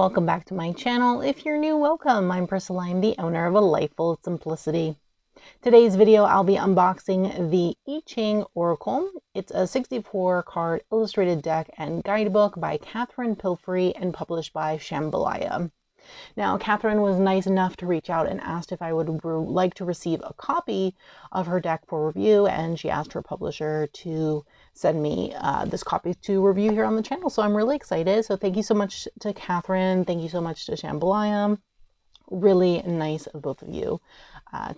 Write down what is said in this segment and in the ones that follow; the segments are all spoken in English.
welcome back to my channel. If you're new, welcome. I'm Priscilla. I'm the owner of A Life Full of Simplicity. Today's video, I'll be unboxing the I Ching Oracle. It's a 64 card illustrated deck and guidebook by Pilfrey and published by Shambhala. Now, Catherine was nice enough to reach out and asked if I would like to receive a copy of her deck for review, and she asked her publisher to send me this copy to review here on the channel. So I'm really excited. So thank you so much to Catherine. Thank you so much to Shambhala. Really nice of both of you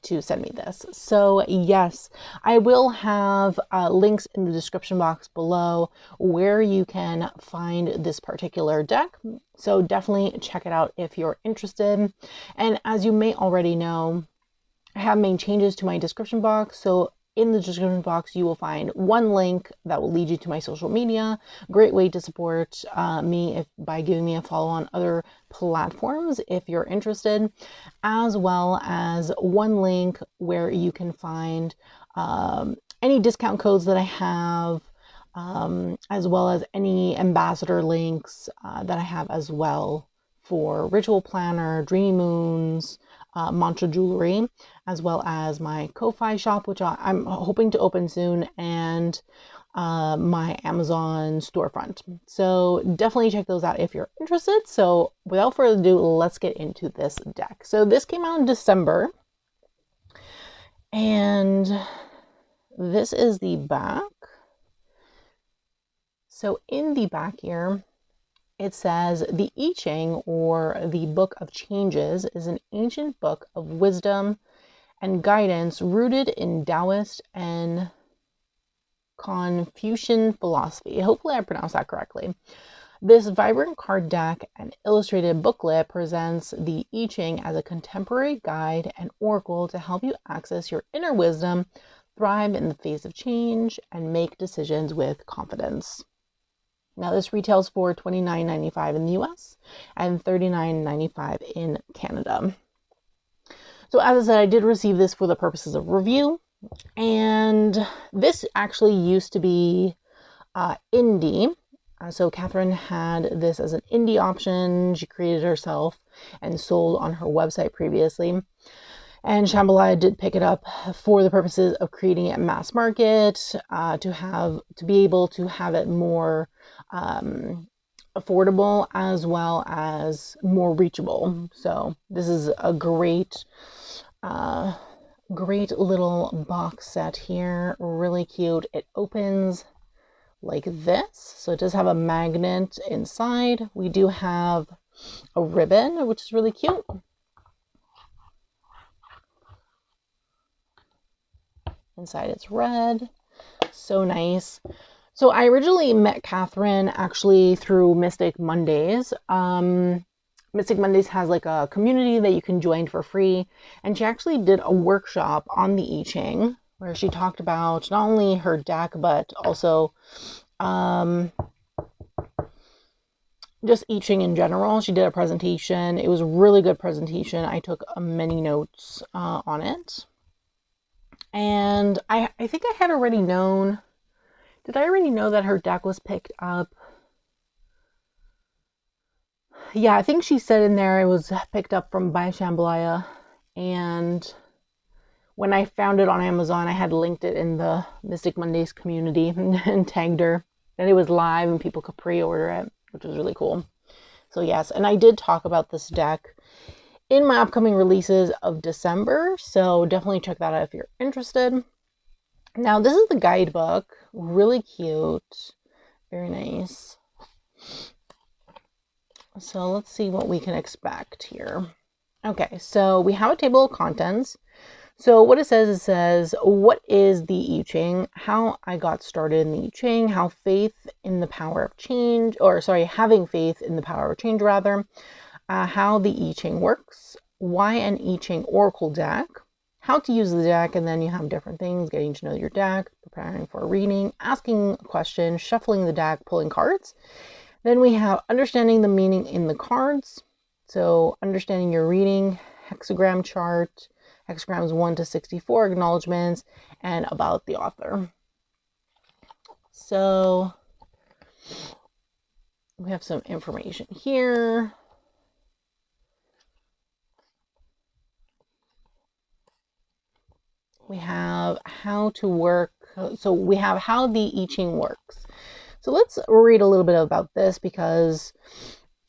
to send me this. So yes, I will have links in the description box below where you can find this particular deck. So definitely check it out if you're interested. And as you may already know, I have made changes to my description box. So in the description box, you will find one link that will lead you to my social media. Great way to support me by giving me a follow on other platforms if you're interested, as well as one link where you can find any discount codes that I have, as well as any ambassador links that I have as well for Ritual Planner, Dreamy Moons, Mantra Jewelry, as well as my Ko-Fi shop, which I'm hoping to open soon, and my Amazon storefront. So definitely check those out if you're interested. So without further ado, let's get into this deck. So this came out in December, and this is the back. So in the back here, it says, the I Ching, or the Book of Changes, is an ancient book of wisdom and guidance rooted in Taoist and Confucian philosophy. Hopefully I pronounced that correctly. This vibrant card deck and illustrated booklet presents the I Ching as a contemporary guide and oracle to help you access your inner wisdom, thrive in the face of change, and make decisions with confidence. Now this retails for $29.95 in the US and $39.95 in Canada. So as I said, I did receive this for the purposes of review, and this actually used to be indie. So Catherine had this as an indie option. She created it herself and sold on her website previously. And Shambhala did pick it up for the purposes of creating it mass market, to be able to have it more affordable as well as more reachable. So this is a great little box set here. Really cute. It opens like this. So it does have a magnet inside. We do have a ribbon, which is really cute. Inside it's red. So nice. So I originally met Catherine actually through Mystic Mondays. Mystic Mondays has like a community that you can join for free. And she actually did a workshop on the I Ching where she talked about not only her deck, but also just I Ching in general. She did a presentation. It was a really good presentation. I took many notes on it. And I think I had already known, did I already know that her deck was picked up? Yeah, I think she said in there it was picked up by Shambhala. And when I found it on Amazon, I had linked it in the Mystic Mondays community and tagged her. And it was live and people could pre-order it, which was really cool. So yes, and I did talk about this deck in my upcoming releases of December, so definitely check that out if you're interested. Now this is the guidebook, really cute, very nice. So let's see what we can expect here. Okay, so we have a table of contents. So what it says, what is the I Ching, how I got started in the I Ching, how faith in the power of change, or sorry, having faith in the power of change rather, how the I Ching works, why an I Ching Oracle deck, how to use the deck, and then you have different things, getting to know your deck, preparing for a reading, asking a question, shuffling the deck, pulling cards. Then we have understanding the meaning in the cards, so understanding your reading, hexagram chart, hexagrams 1 to 64, acknowledgements, and about the author. So we have some information here. have how to work. So we have how the I Ching works. So let's read a little bit about this because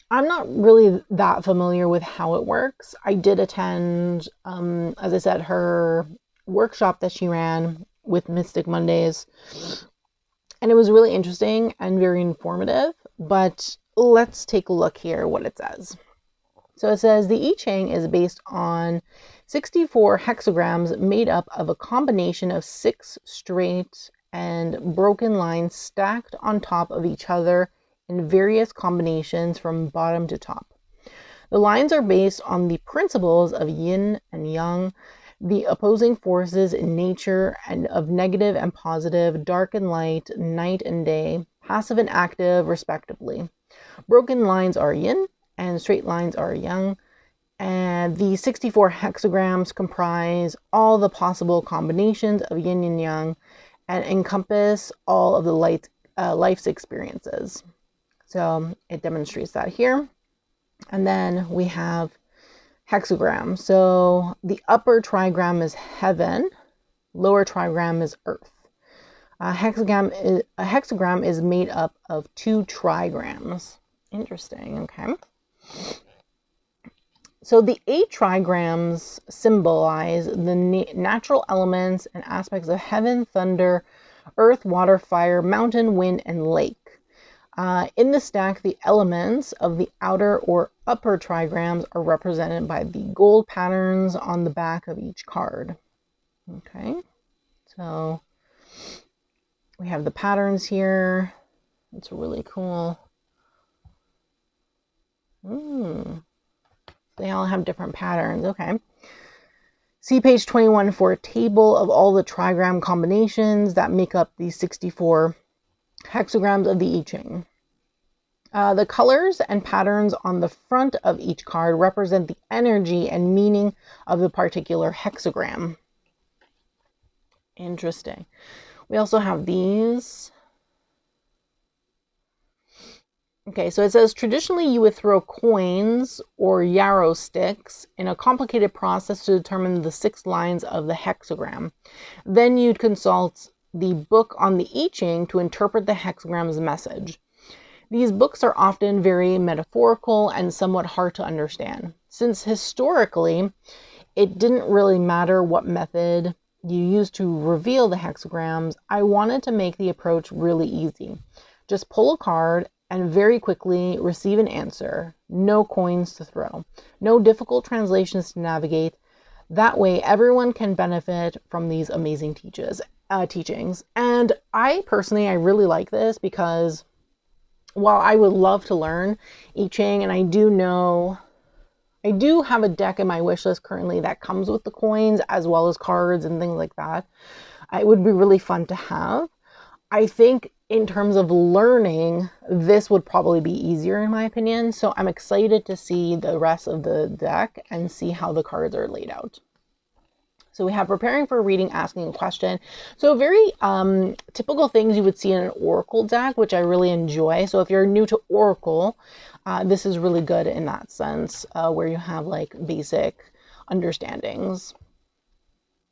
I'm not really that familiar with how it works. I did attend, as I said, her workshop that she ran with Mystic Mondays, and it was really interesting and very informative, but let's take a look here what it says. So it says the I Ching is based on 64 hexagrams made up of a combination of 6 straight and broken lines stacked on top of each other in various combinations from bottom to top. The lines are based on the principles of yin and yang, the opposing forces in nature, and of negative and positive, dark and light, night and day, passive and active, respectively. Broken lines are yin and straight lines are yang, and the 64 hexagrams comprise all the possible combinations of yin and yang and encompass all of the life's experiences. So it demonstrates that here. And then we have hexagram. So the upper trigram is heaven, lower trigram is earth. A hexagram is made up of 2 trigrams. Interesting, okay. So the 8 trigrams symbolize the natural elements and aspects of heaven, thunder, earth, water, fire, mountain, wind, and lake. In the stack, the elements of the outer or upper trigrams are represented by the gold patterns on the back of each card. Okay, so we have the patterns here. It's really cool. They all have different patterns. Okay. See page 21 for a table of all the trigram combinations that make up the 64 hexagrams of the I Ching. The colors and patterns on the front of each card represent the energy and meaning of the particular hexagram. Interesting. We also have these. Okay, so it says traditionally you would throw coins or yarrow sticks in a complicated process to determine the 6 lines of the hexagram. Then you'd consult the book on the I Ching to interpret the hexagram's message. These books are often very metaphorical and somewhat hard to understand. Since historically, it didn't really matter what method you used to reveal the hexagrams, I wanted to make the approach really easy. Just pull a card and very quickly receive an answer. No coins to throw. No difficult translations to navigate. That way, everyone can benefit from these amazing teachings. And I personally really like this because while I would love to learn I Ching, and I do have a deck in my wish list currently that comes with the coins as well as cards and things like that. It would be really fun to have. I think in terms of learning, this would probably be easier in my opinion. So I'm excited to see the rest of the deck and see how the cards are laid out. So we have preparing for a reading, asking a question. So very typical things you would see in an Oracle deck, which I really enjoy. So if you're new to Oracle, this is really good in that sense, where you have like basic understandings.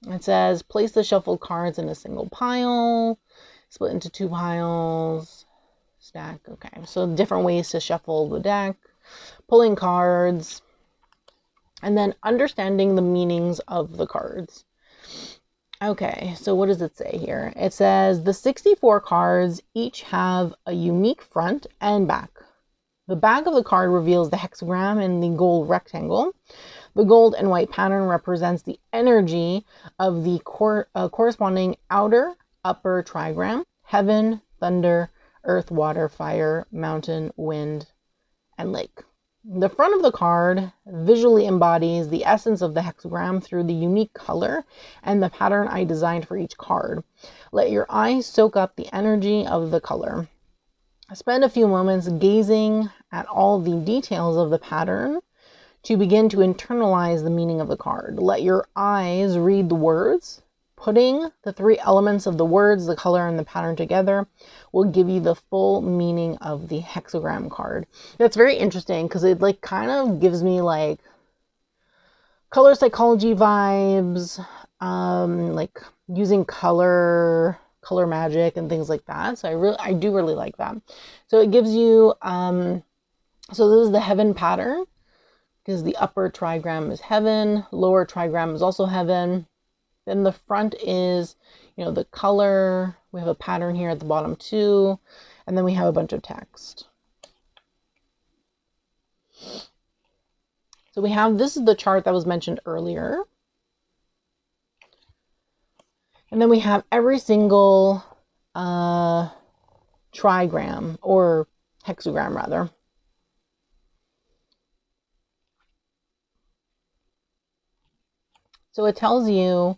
It says, place the shuffled cards in a single pile, split into 2 piles, stack. Okay, so different ways to shuffle the deck, pulling cards, and then understanding the meanings of the cards. Okay, so what does it say here? It says the 64 cards each have a unique front and back. The back of the card reveals the hexagram in the gold rectangle. The gold and white pattern represents the energy of the corresponding outer, upper trigram: heaven, thunder, earth, water, fire, mountain, wind, and lake. The front of the card visually embodies the essence of the hexagram through the unique color and the pattern I designed for each card. Let your eyes soak up the energy of the color. Spend a few moments gazing at all the details of the pattern to begin to internalize the meaning of the card. Let your eyes read the words. Putting the 3 elements of the words, the color, and the pattern together will give you the full meaning of the hexagram card. That's very interesting because it kind of gives me like color psychology vibes, like using color magic and things like that. So I do really like that. So it gives you, so this is the heaven pattern, because the upper trigram is heaven, lower trigram is also heaven. Then the front is, you know, the color. We have a pattern here at the bottom too. And then we have a bunch of text. So we have, this is the chart that was mentioned earlier. And then we have every single trigram, or hexagram rather. So it tells you,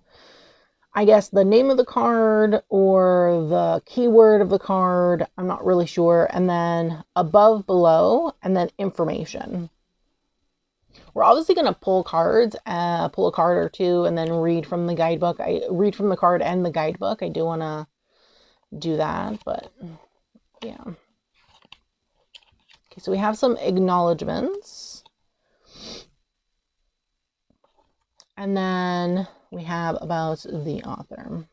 I guess, the name of the card or the keyword of the card. I'm not really sure. And then above, below, and then information. We're obviously going to pull cards, pull a card or two, and then read from the guidebook. I read from the card and the guidebook. I do want to do that, but yeah. Okay, so we have some acknowledgements. And then we have about the author.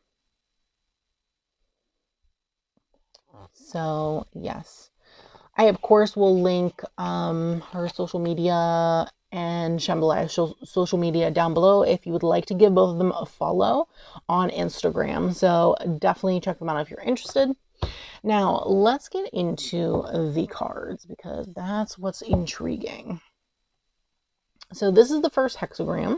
So yes, I of course will link her social media and Shambhala social media down below if you would like to give both of them a follow on Instagram. So definitely check them out if you're interested. Now let's get into the cards, because that's what's intriguing. So this is the first hexagram.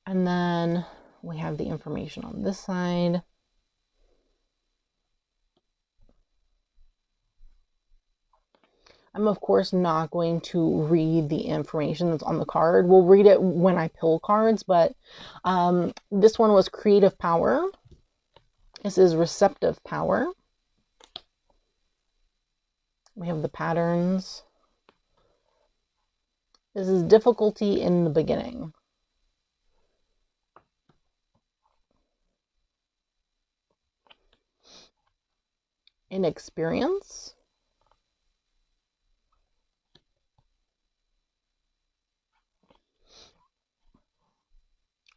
And then we have the information on this side. I'm of course not going to read the information that's on the card. We'll read it when I pull cards, but this one was creative power. This is receptive power. We have the patterns. This is difficulty in the beginning. Inexperience.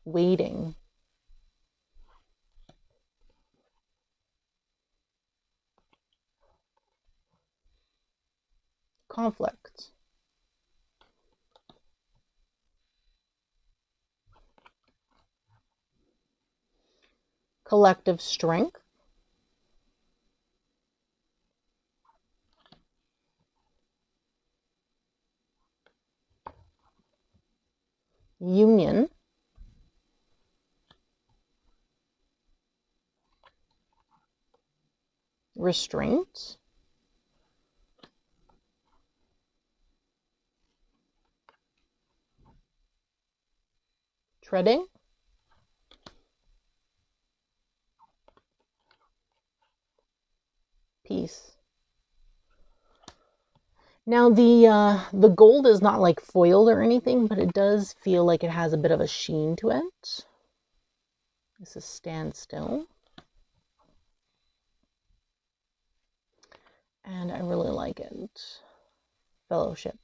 Waiting. Conflict. Collective strength. Union. Restraint. Treading. Peace. Now the gold is not like foiled or anything, but it does feel like it has a bit of a sheen to it. This is standstill. And I really like it. Fellowship.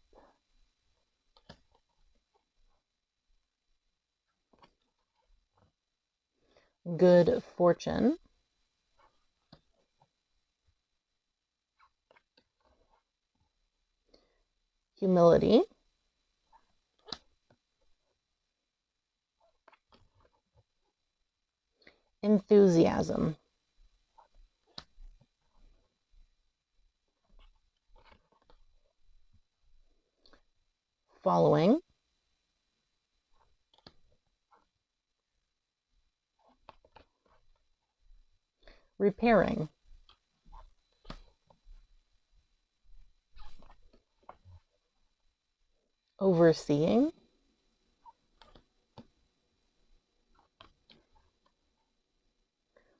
Good fortune. Humility. Enthusiasm. Following. Repairing. Overseeing.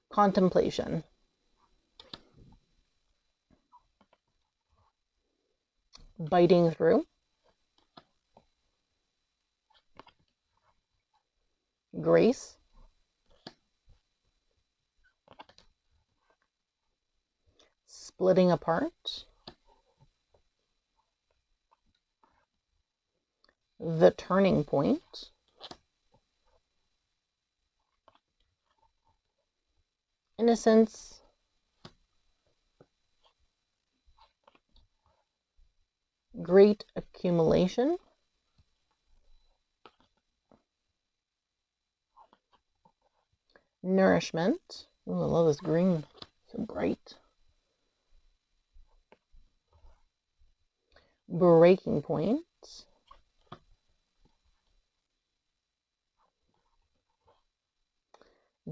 Contemplation. Biting through. Grace. Splitting apart. The turning point. innocence, great accumulation, nourishment. Ooh, I love this green, so bright. Breaking point,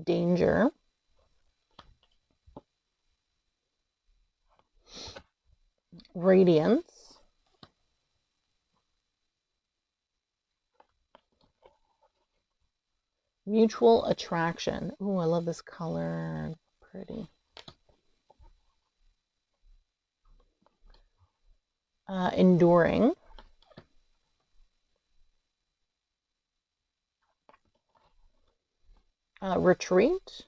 danger, radiance, mutual attraction. Ooh, I love this color, pretty. Enduring, retreat,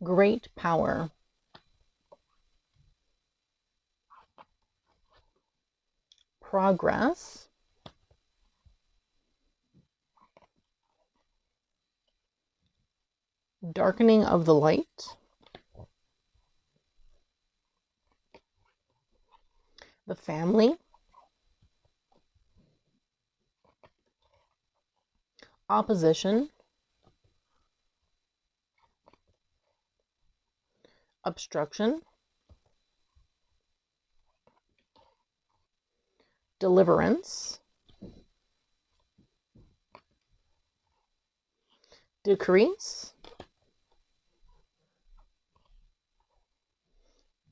great power, progress, darkening of the light, the family, opposition, obstruction, deliverance, decrease,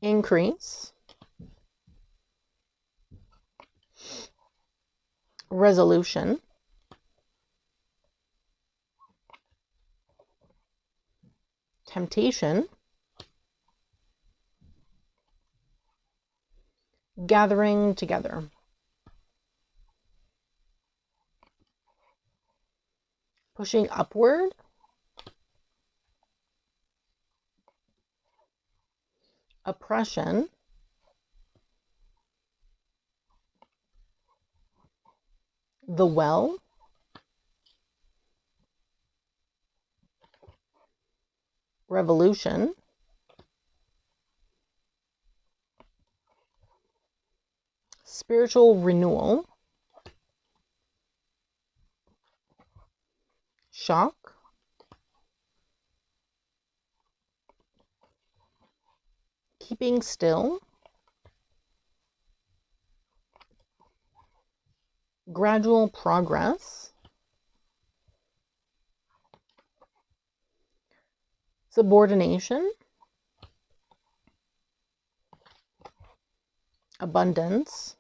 increase, resolution, temptation, gathering together, pushing upward, oppression, the well, revolution, spiritual renewal, shock, keeping still, gradual progress, subordination, abundance,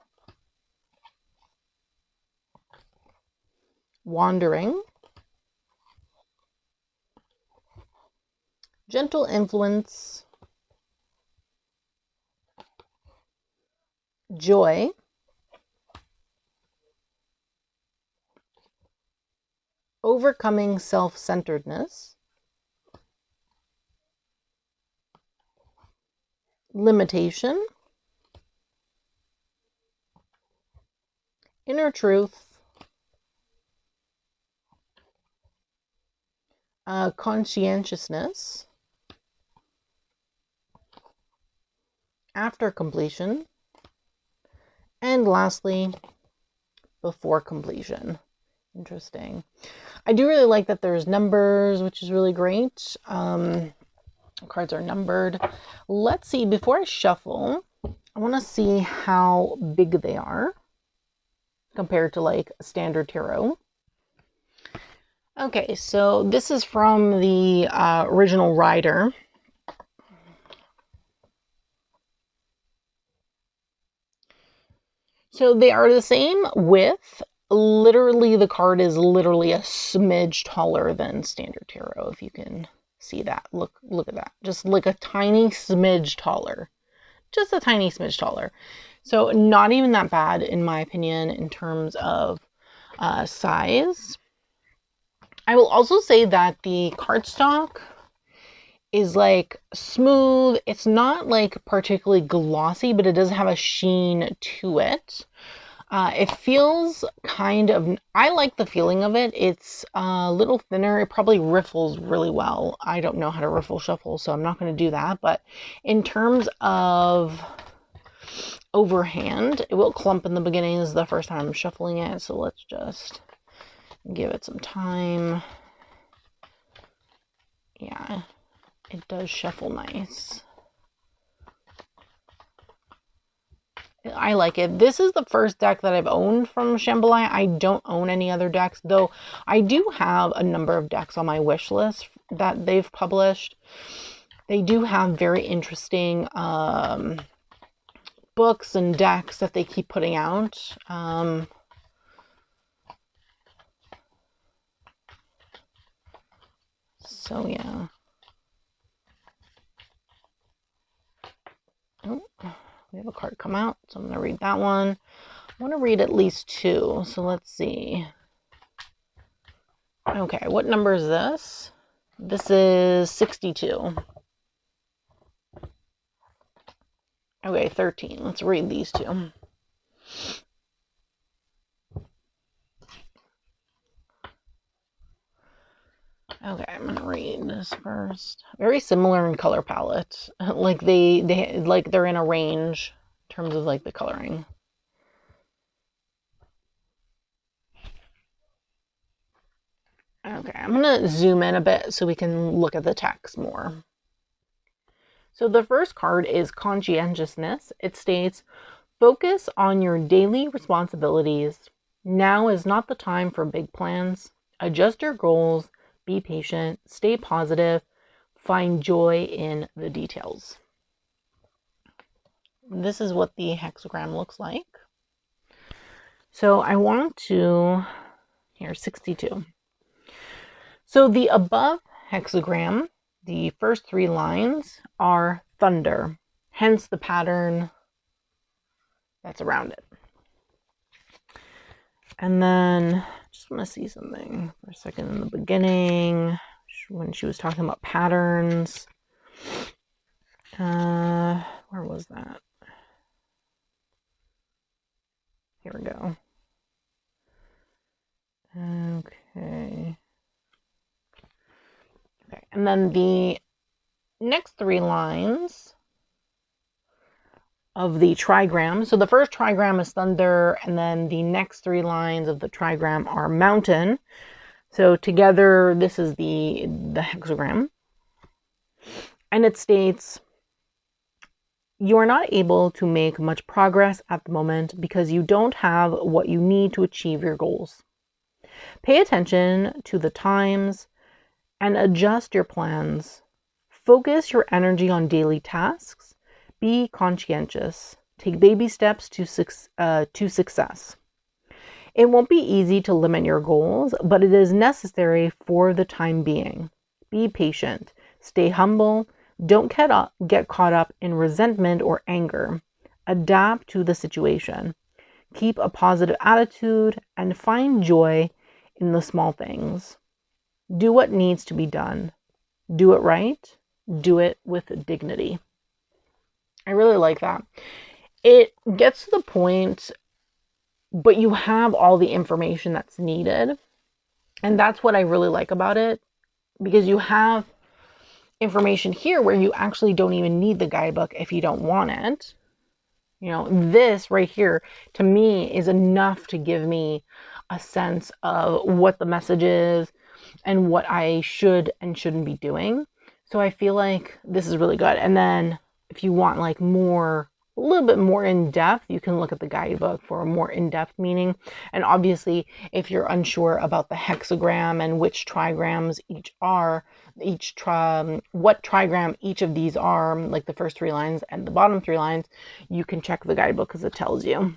wandering, gentle influence, joy, overcoming self-centeredness, limitation, inner truth, conscientiousness, after completion, and lastly, before completion. Interesting. I do really like that there's numbers, which is really great. Cards are numbered. Let's see, before I shuffle, I want to see how big they are compared to like a standard tarot. Okay, so this is from the original Rider. So they are the same width. Literally, the card is literally a smidge taller than standard tarot, if you can see that. Look at that. Just like a tiny smidge taller. Just a tiny smidge taller. So not even that bad, in my opinion, in terms of size. I will also say that the cardstock is like smooth. It's not like particularly glossy, but it does have a sheen to it. It feels kind of, I like the feeling of it. It's a little thinner. It probably riffles really well. I don't know how to riffle shuffle, so I'm not going to do that. But in terms of overhand, it will clump in the beginning. This is the first time I'm shuffling it, so let's just give it some time. Yeah, it does shuffle nice. I like it. This is the first deck that I've owned from Shambhala. I don't own any other decks, though I do have a number of decks on my wish list that they've published. They do have very interesting books and decks that they keep putting out. So yeah. Oh, we have a card come out, so I'm going to read that one. I want to read at least two, so let's see. Okay, what number is this? This is 62. Okay, 13. Let's read these two. Okay, I'm gonna read this first. Very similar in color palette. Like they're in a range in terms of like the coloring. Okay, I'm gonna zoom in a bit so we can look at the text more. So the first card is conscientiousness. It states, focus on your daily responsibilities. Now is not the time for big plans. Adjust your goals, be patient, stay positive, find joy in the details. This is what the hexagram looks like. So I want to, here, 62. So the above hexagram, the first three lines are thunder, hence the pattern that's around it. And then just want to see something for a second in the beginning when she was talking about patterns. Where was that? Here we go. Okay. Okay, and then the next three lines of the trigram. So the first trigram is thunder, and then the next three lines of the trigram are mountain. So together, this is the hexagram. And it states, you are not able to make much progress at the moment because you don't have what you need to achieve your goals. Pay attention to the times and adjust your plans. Focus your energy on daily tasks. Be conscientious. Take baby steps to success. It won't be easy to limit your goals, but it is necessary for the time being. Be patient. Stay humble. Don't get caught up in resentment or anger. Adapt to the situation. Keep a positive attitude and find joy in the small things. Do what needs to be done. Do it right. Do it with dignity. I really like that. It gets to the point, but you have all the information that's needed. And that's what I really like about it, because you have information here where you actually don't even need the guidebook if you don't want it. You know, this right here to me is enough to give me a sense of what the message is and what I should and shouldn't be doing. So I feel like this is really good. And then if you want like more, a little bit more in depth, you can look at the guidebook for a more in-depth meaning. And obviously, if you're unsure about the hexagram and which trigrams each are, what trigram each of these are, like the first three lines and the bottom three lines, you can check the guidebook because it tells you,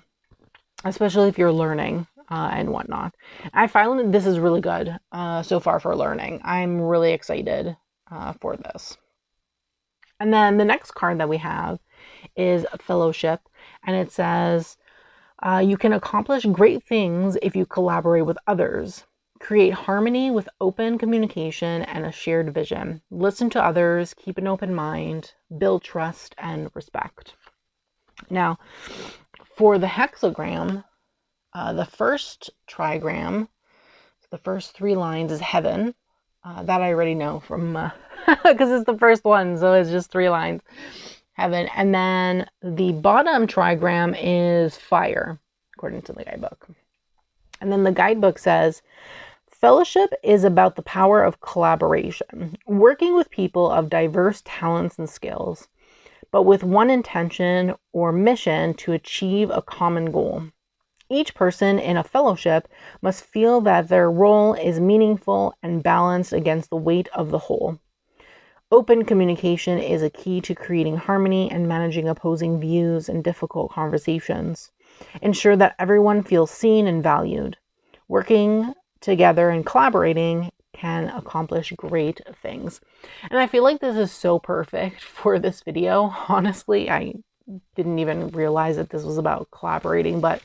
especially if you're learning and whatnot. I find that this is really good so far for learning. I'm really excited for this. And then the next card that we have is fellowship, and it says, you can accomplish great things if you collaborate with others. Create harmony with open communication and a shared vision. Listen to others, keep an open mind, build trust and respect. Now, for the hexagram, The first trigram, the first 3 lines is heaven. That I already know from, because it's the first one, so it's just 3 lines. Heaven. And then the bottom trigram is fire, according to the guidebook. And then the guidebook says, fellowship is about the power of collaboration, working with people of diverse talents and skills, but with one intention or mission to achieve a common goal. Each person in a fellowship must feel that their role is meaningful and balanced against the weight of the whole. Open communication is a key to creating harmony and managing opposing views and difficult conversations. Ensure that everyone feels seen and valued. Working together and collaborating can accomplish great things. And I feel like this is so perfect for this video. Honestly, I didn't even realize that this was about collaborating, but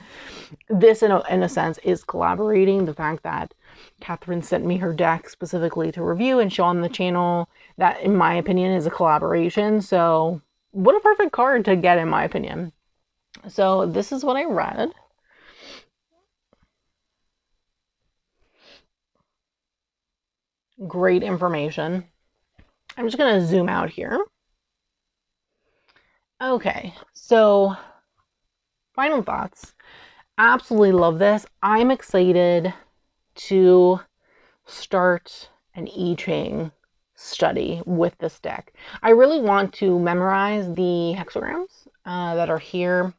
this in a sense is collaborating. The fact that Catherine sent me her deck specifically to review and show on the channel, that in my opinion is a collaboration. So what a perfect card to get, in my opinion. So this is what I read. Great information. I'm just going to zoom out here. Okay, so final thoughts. Absolutely love this. I'm excited to start an I Ching study with this deck. I really want to memorize the hexagrams that are here.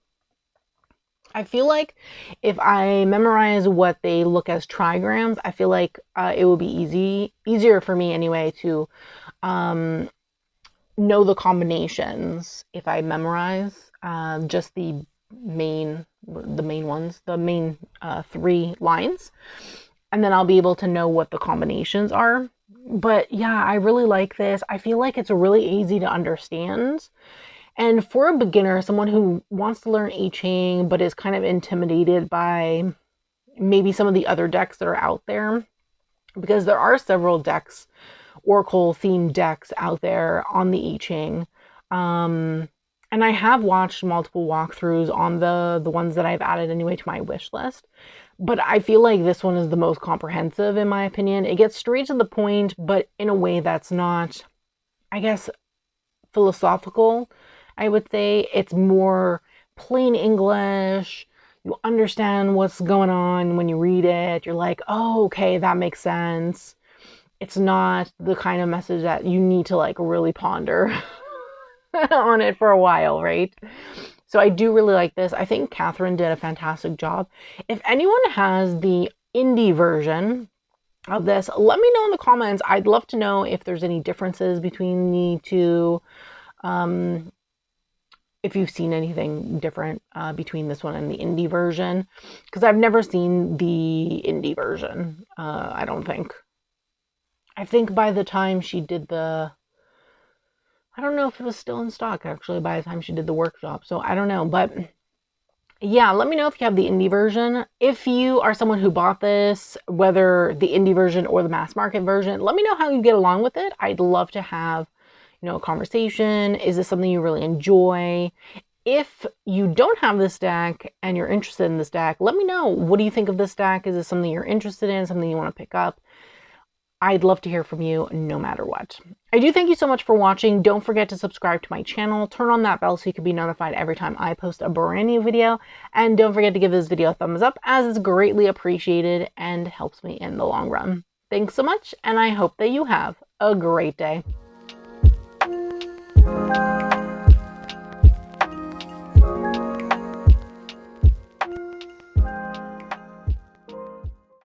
I feel like if I memorize what they look as trigrams, I feel like it would be easier for me anyway to know the combinations if I memorize just the main ones, the main 3 lines, and then I'll be able to know what the combinations are. But yeah, I really like this. I feel like it's really easy to understand. And for a beginner, someone who wants to learn I Ching but is kind of intimidated by maybe some of the other decks that are out there, because there are several decks, Oracle themed decks out there on the I Ching. And I have watched multiple walkthroughs on the ones that I've added anyway to my wish list. But I feel like this one is the most comprehensive, in my opinion. It gets straight to the point, but in a way that's not, I guess, philosophical, I would say. It's more plain English. You understand what's going on when you read it. You're like, oh, okay, that makes sense. It's not the kind of message that you need to like really ponder on it for a while, right? So I do really like this. I think Catherine did a fantastic job. If anyone has the indie version of this, let me know in the comments. I'd love to know if there's any differences between the two. If you've seen anything different between this one and the indie version, because I've never seen the indie version. I don't think. I think by the time she did the, I don't know if it was still in stock actually by the time she did the workshop, so I don't know. But yeah, let me know if you have the indie version. If you are someone who bought this, whether the indie version or the mass market version, let me know how you get along with it. I'd love to have, you know, a conversation. Is this something you really enjoy? If you don't have this deck and you're interested in this deck, let me know. What do you think of this deck? Is this something you're interested in, something you want to pick up? I'd love to hear from you no matter what. I do thank you so much for watching. Don't forget to subscribe to my channel. Turn on that bell so you can be notified every time I post a brand new video. And don't forget to give this video a thumbs up, as it's greatly appreciated and helps me in the long run. Thanks so much, and I hope that you have a great day.